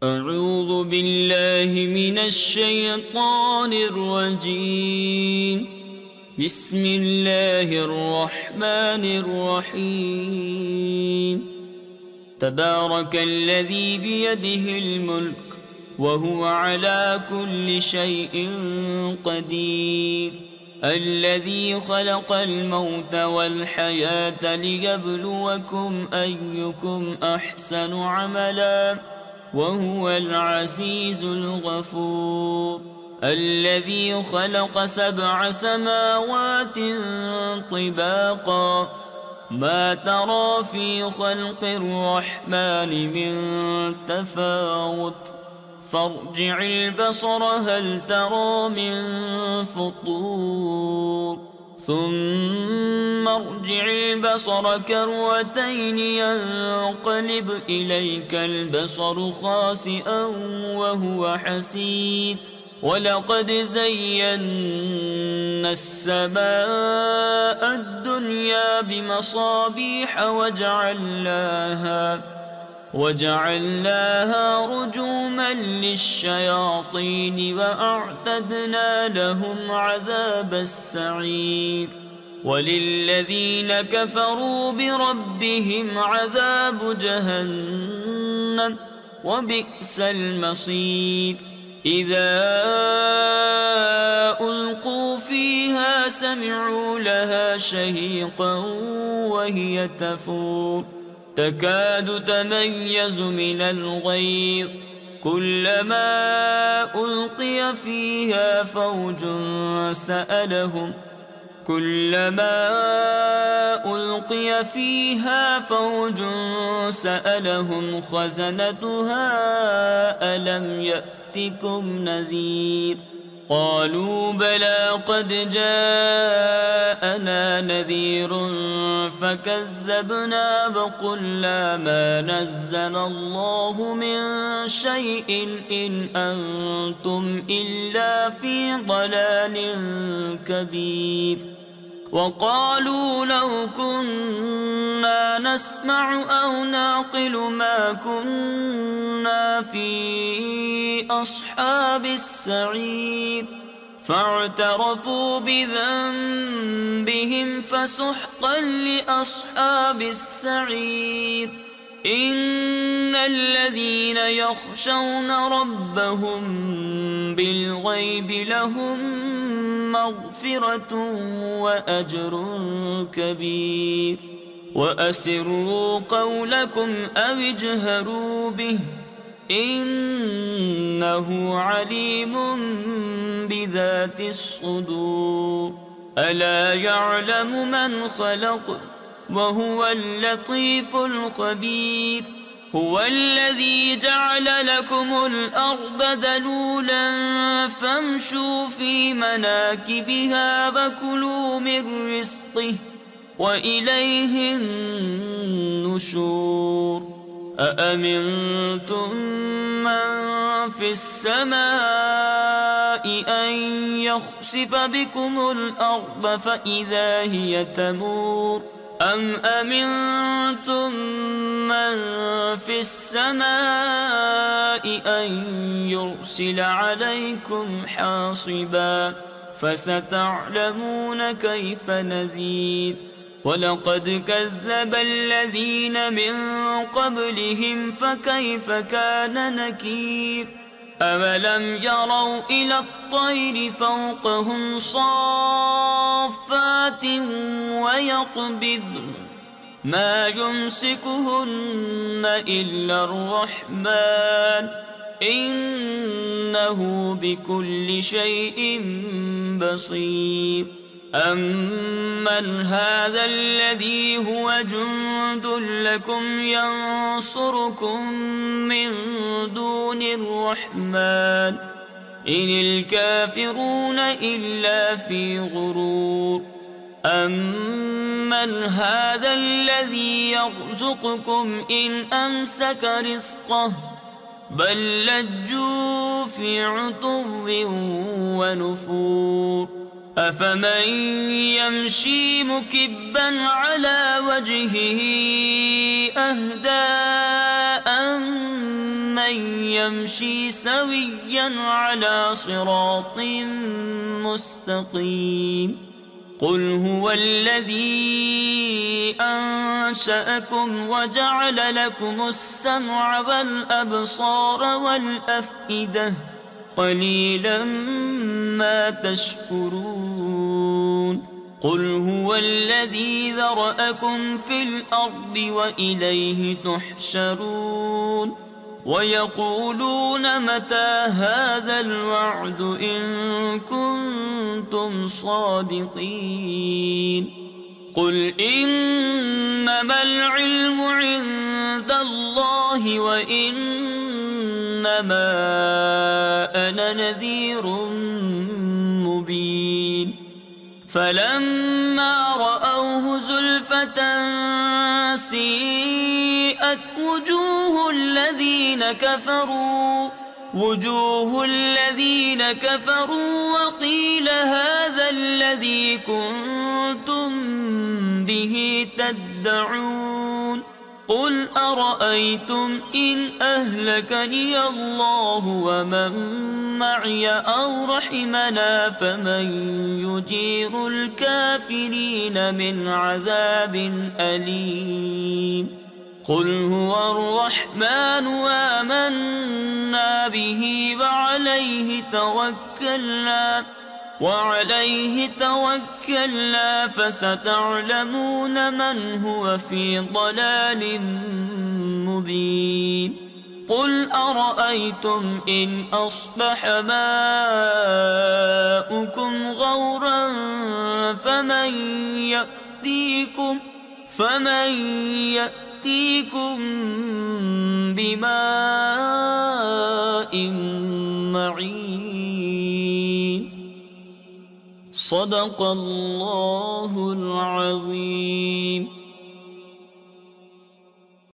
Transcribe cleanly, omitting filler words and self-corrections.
أعوذ بالله من الشيطان الرجيم. بسم الله الرحمن الرحيم. تبارك الذي بيده الملك وهو على كل شيء قدير. الذي خلق الموت والحياة ليبلوكم أيكم أحسن عملا وهو العزيز الغفور. الذي خلق 7 سماوات طباقا ما ترى في خلق الرحمن من تفاوت فارجع البصر هل ترى من فطور ثم ارجع البصر كرتين ينقلب إليك البصر خاسئا وهو حسير. ولقد زينا السماء الدنيا بمصابيح وجعلناها رجوما للشياطين وأعتدنا لهم عذاب السعير. وللذين كفروا بربهم عذاب جهنم وبئس المصير. إذا ألقوا فيها سمعوا لها شهيقا وهي تفور تكاد تميز من الغيظ كلما ألقي فيها فوج سألهم خزنتها ألم يأتكم نذير قالوا بلى قد جاءنا نذير فكذبنا وقلنا ما نزل الله من شيء إن أنتم إلا في ضلال كبير. وقالوا لو كنا نسمع أو نعقل ما كنا في أصحاب السعير فاعترفوا بذنبهم فسحقا لأصحاب السعير. إن الذين يخشون ربهم بالغيب لهم مغفرة وأجر كبير. وأسروا قولكم أو اجهروا به إنه عليم بذات الصدور. ألا يعلم من خلق وهو اللطيف الخبير. هو الذي جعل لكم الأرض ذلولا فامشوا في مناكبها وكلوا من رزقه وإليه النشور. أأمنتم من في السماء أن يخسف بكم الأرض فإذا هي تمور أم أمنتم من في السماء أن يرسل عليكم حاصبا فستعلمون كيف نذير. ولقد كذب الذين من قبلهم فكيف كان نكير. أولم يروا إلى الطير فوقهم صافات ويقبضن ما يمسكهن إلا الرحمن إنه بكل شيء بصير. أمن هذا الذي هو جند لكم ينصركم من دون الرحمن إن الكافرون إلا في غرور. أمن هذا الذي يرزقكم إن أمسك رزقه بل لجوا في عتو ونفور. أفمن يمشي مكبا على وجهه أهدى أمن أَمَّن يَمْشِي سَوِيًّا عَلَى صِرَاطٍ مُسْتَقِيمٍ قُلْ هُوَ الَّذِي أَنشَأَكُمْ وَجَعَلَ لَكُمُ السَّمْعَ وَالْأَبْصَارَ وَالْأَفْئِدَةَ قَلِيلًا مَا تَشْكُرُونَ قُلْ هُوَ الَّذِي ذَرَأَكُمْ فِي الْأَرْضِ وَإِلَيْهِ تُحْشَرُونَ وَيَقُولُونَ مَتَى هَذَا الْوَعْدُ إِن كُنتُمْ صَادِقِينَ قُلْ إِنَّمَا الْعِلْمُ عِندَ اللَّهِ وَإِنَّمَا أَنَا نَذِيرٌ مُبِينٌ فَلَمَّا رَأَوْهُ زُلْفَةً سِيئَتْ وُجُوهُ الَّذِينَ كَفَرُوا وَقِيلَ هَذَا الَّذِي كُنتُم بِهِ تَدَّعُونَ قُلْ أَرَأَيْتُمْ إِنْ أَهْلَكَنِيَ اللَّهُ وَمَن مَّعِيَ أَوْ رَحِمَنَا فَمَن يُجِيرُ الْكَافِرِينَ مِنْ عَذَابٍ أَلِيمٍ قُلْ هُوَ الرَّحْمَنُ آمَنَّا بِهِ وعليه توكلنا فستعلمون من هو في ضلال مبين قل أرأيتم إن أصبح ماؤكم غورا فمن يأتيكم بماء معين صدق الله العظيم.